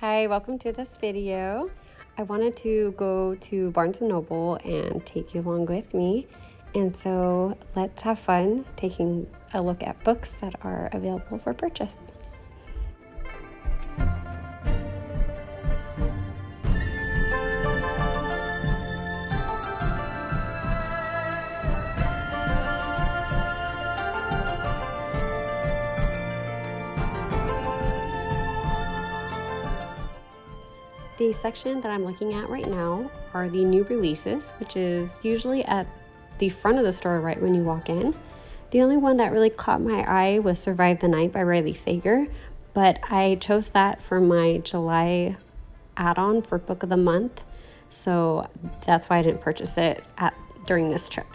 Hi, welcome to this video. I wanted to go to Barnes & Noble and take you along with me. And so let's have fun taking a look at books that are available for purchase. The section that I'm looking at right now are the new releases, which is usually at the front of the store right when you walk in. The only one that really caught my eye was Survive the Night by Riley Sager, but I chose that for my July add-on for Book of the Month, so that's why I didn't purchase it during this trip.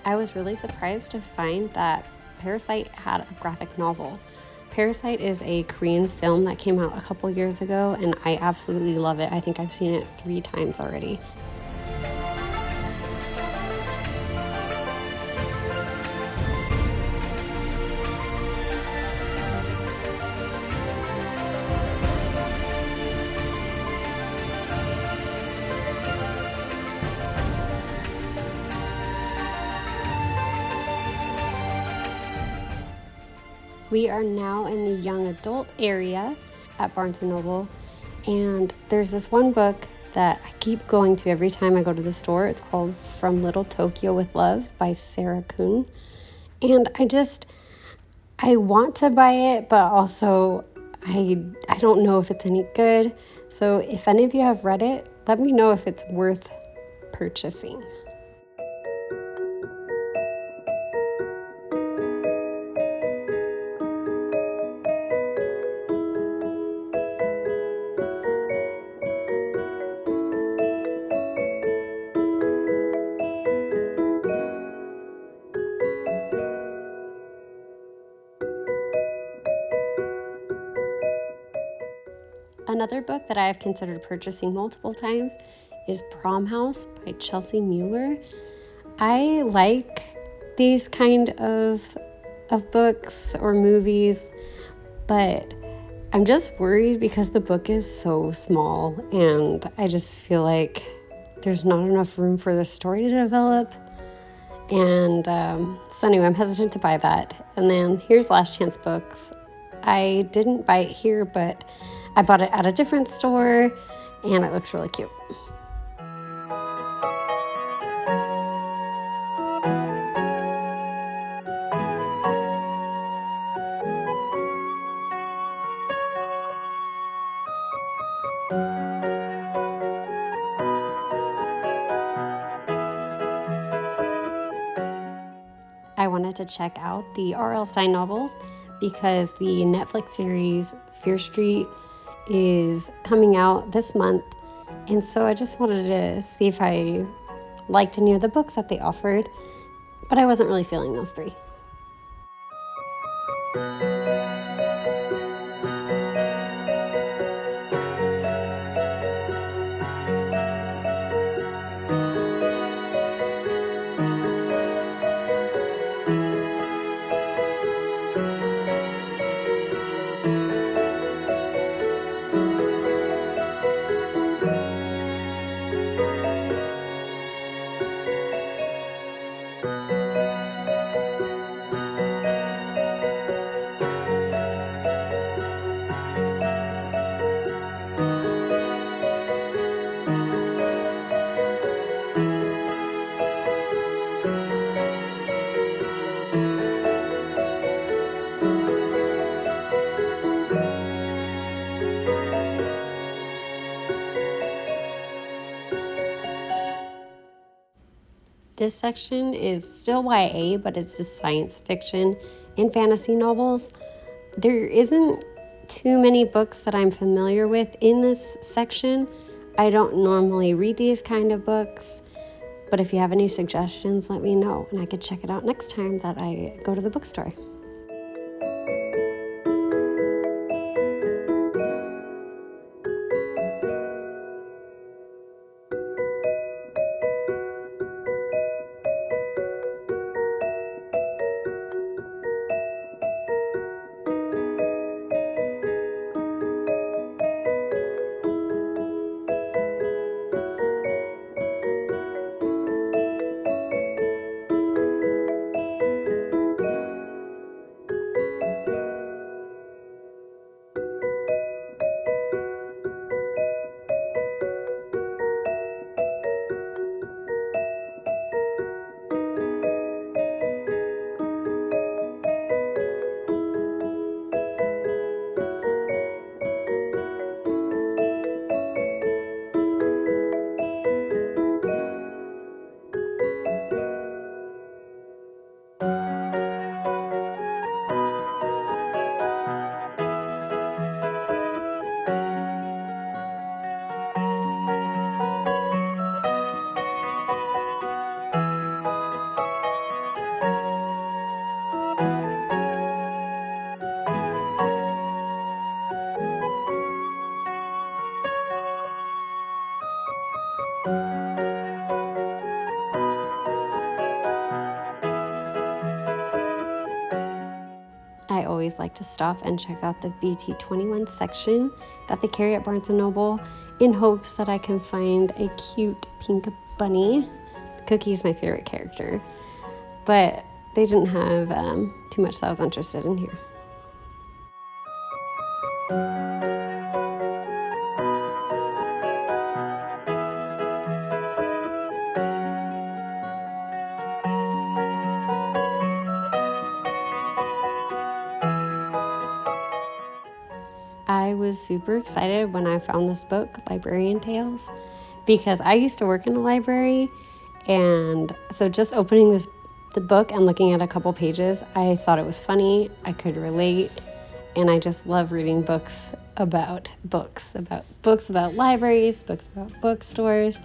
I was really surprised to find that Parasite had a graphic novel. Parasite is a Korean film that came out a couple years ago, and I absolutely love it. I think I've seen it 3 times already. We are now in the young adult area at Barnes & Noble, and there's this one book that I keep going to every time I go to the store. It's called From Little Tokyo with Love by Sarah Kuhn. And I want to buy it, but also I don't know if it's any good. So if any of you have read it, let me know if it's worth purchasing. Another book that I have considered purchasing multiple times is Prom House by Chelsea Mueller. I like these kind of books or movies, but I'm just worried because the book is so small and I just feel like there's not enough room for the story to develop. And so anyway, I'm hesitant to buy that. And then here's Last Chance Books. I didn't buy it here, but I bought it at a different store and it looks really cute. I wanted to check out the R.L. Stein novels because the Netflix series Fear Street is coming out this month. And so I just wanted to see if I liked any of the books that they offered, but I wasn't really feeling those 3. This section is still YA, but it's just science fiction and fantasy novels. There isn't too many books that I'm familiar with in this section. I don't normally read these kind of books, but if you have any suggestions, let me know, and I could check it out next time that I go to the bookstore. I always like to stop and check out the BT21 section that they carry at Barnes & Noble in hopes that I can find a cute pink bunny. Cookie is my favorite character, but they didn't have too much that I was interested in here. I was super excited when I found this book, Librarian Tales, because I used to work in a library, and so just opening the book and looking at a couple pages, I thought it was funny, I could relate, and I just love reading books about libraries, books about bookstores.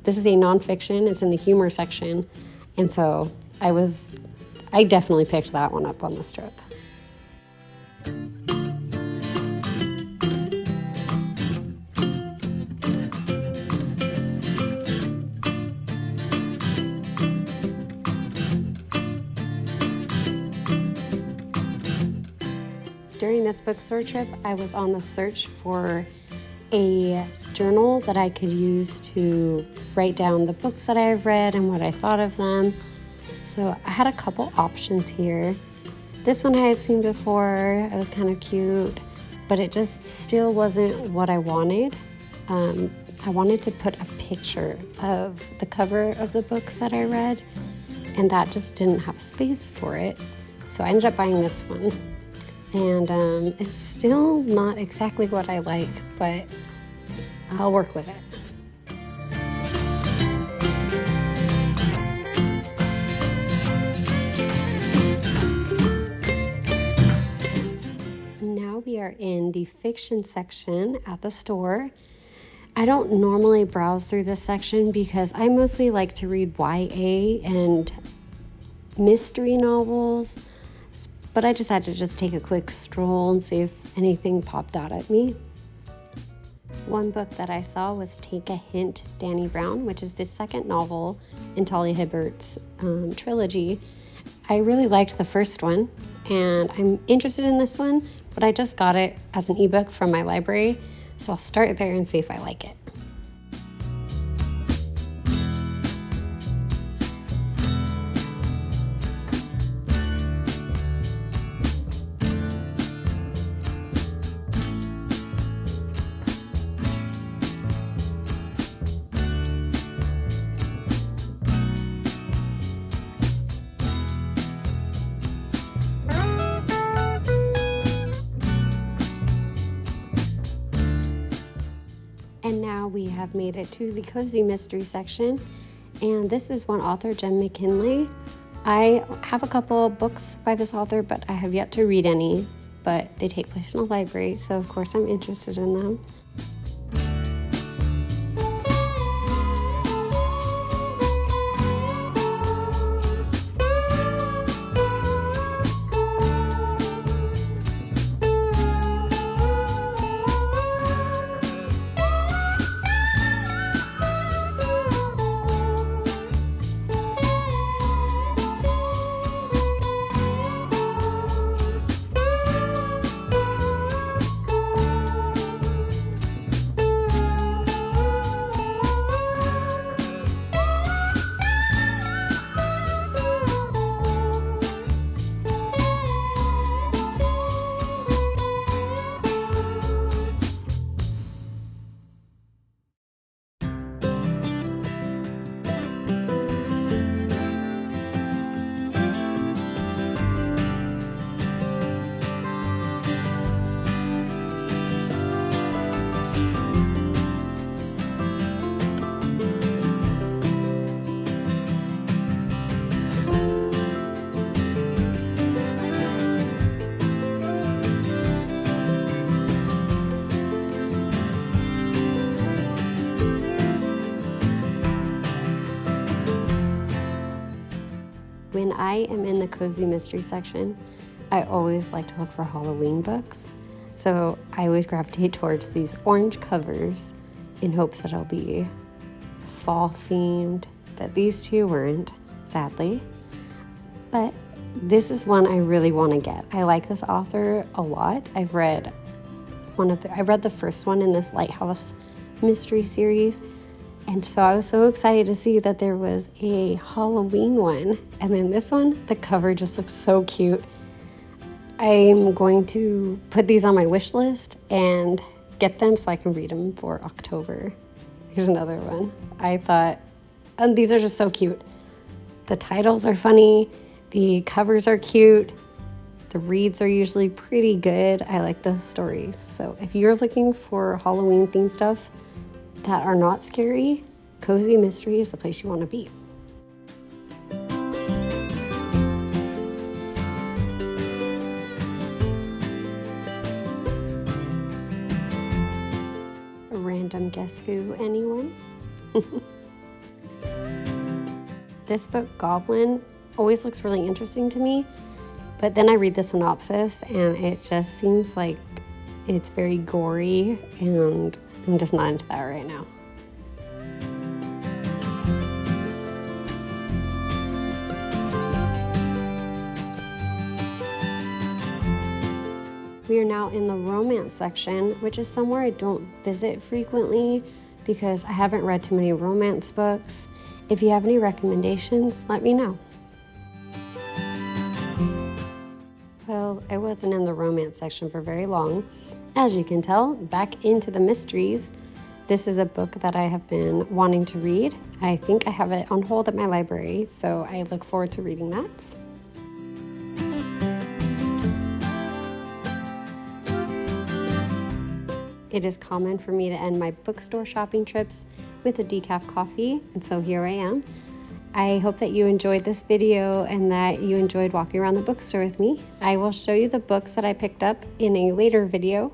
This is a nonfiction, it's in the humor section, and so I definitely picked that one up on this trip. During this bookstore trip, I was on the search for a journal that I could use to write down the books that I've read and what I thought of them. So I had a couple options here. This one I had seen before. It was kind of cute, but it just still wasn't what I wanted. I wanted to put a picture of the cover of the books that I read, and that just didn't have space for it. So I ended up buying this one. And it's still not exactly what I like, but I'll work with it. Now we are in the fiction section at the store. I don't normally browse through this section because I mostly like to read YA and mystery novels. But I decided to just take a quick stroll and see if anything popped out at me. One book that I saw was Take a Hint, Danny Brown, which is the second novel in Talia Hibbert's trilogy. I really liked the first one, and I'm interested in this one, but I just got it as an ebook from my library, so I'll start there and see if I like it. And now we have made it to the cozy mystery section. And this is one author, Jen McKinley. I have a couple books by this author, but I have yet to read any, but they take place in a library, so of course I'm interested in them. When I am in the cozy mystery section, I always like to look for Halloween books. So I always gravitate towards these orange covers in hopes that it'll be fall themed, but these two weren't, sadly. But this is one I really want to get. I like this author a lot. I read the first one in this Lighthouse mystery series. And so I was so excited to see that there was a Halloween one. And then this one, the cover just looks so cute. I'm going to put these on my wish list and get them so I can read them for October. Here's another one. I thought, and these are just so cute. The titles are funny. The covers are cute. The reads are usually pretty good. I like the stories. So if you're looking for Halloween themed stuff that are not scary, cozy mystery is the place you want to be. A random guess who, anyone? This book, Goblin, always looks really interesting to me, but then I read the synopsis and it just seems like it's very gory, and I'm just not into that right now. We are now in the romance section, which is somewhere I don't visit frequently because I haven't read too many romance books. If you have any recommendations, let me know. Well, I wasn't in the romance section for very long. As you can tell, back into the mysteries. This is a book that I have been wanting to read. I think I have it on hold at my library, so I look forward to reading that. It is common for me to end my bookstore shopping trips with a decaf coffee, and so here I am. I hope that you enjoyed this video and that you enjoyed walking around the bookstore with me. I will show you the books that I picked up in a later video.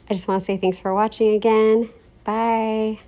I just want to say thanks for watching again. Bye.